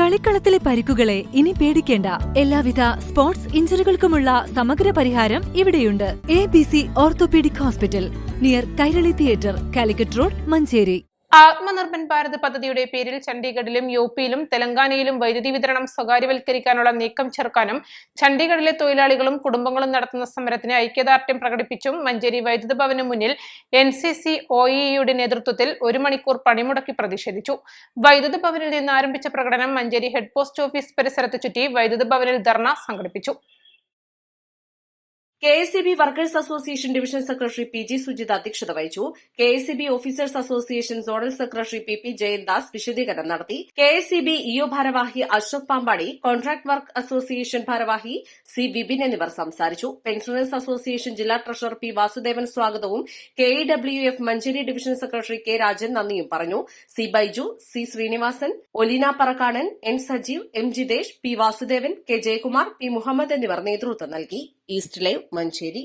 കളിക്കളത്തിലെ പരിക്കുകളെ ഇനി പേടിക്കേണ്ട. എല്ലാവിധ സ്പോർട്സ് ഇഞ്ചുറികൾക്കുമുള്ള സമഗ്ര പരിഹാരം ഇവിടെയുണ്ട്. ABC orthopaedic hospital, near Kairali theatre, Calicut road, Manjeri. Atmanirbhar Bharat പദ്ധതിയുടെ പേരിൽ ചണ്ഡീഗഡിലും യുപിയിലും തെലങ്കാനയിലും വൈദ്യുതി വിതരണം സ്വകാര്യവൽക്കരിക്കാനുള്ള നീക്കം ചെറുക്കാനും ചണ്ഡീഗഡിലെ തൊഴിലാളികളും കുടുംബങ്ങളും നടത്തുന്ന സമരത്തിന് ഐക്യദാർഢ്യം പ്രകടിപ്പിച്ചും മഞ്ചേരി വൈദ്യുത ഭവന് മുന്നിൽ NCC OEEയുടെ നേതൃത്വത്തിൽ 1 മണിക്കൂർ പണിമുടക്കി പ്രതിഷേധിച്ചു. വൈദ്യുത ഭവനിൽ നിന്ന് ആരംഭിച്ച പ്രകടനം മഞ്ചേരി ഹെഡ് പോസ്റ്റ് ഓഫീസ് പരിസരത്ത് ചുറ്റി വൈദ്യുത ഭവനിൽ ധർണ സംഘടിപ്പിച്ചു. KSEB workers association division secretary PG Sujith അധ്യക്ഷത വഹിച്ചു. KSEB officers association zonal secretary PP ജയന്ദാസ് വിശദീകരണം നടത്തി. KSEB EO ഭാരവാഹി Ashok Pampady, contract work association ഭാരവാഹി C വിപിൻ എന്നിവർ സംസാരിച്ചു. പെൻഷനേഴ്സ് അസോസിയേഷൻ ജില്ലാ ട്രഷറർ P വാസുദേവൻ സ്വാഗതവും KEWF Manjeri division secretary K Rajan നന്ദിയും പറഞ്ഞു. C Baiju, C Sreenivasan, Oleena Parakkadan, N Sajeev, M Jithesh, P Vasudevan, K Jayakumar, P Muhammad എന്നിവർ നേതൃത്വം നൽകി. East live Manjeri.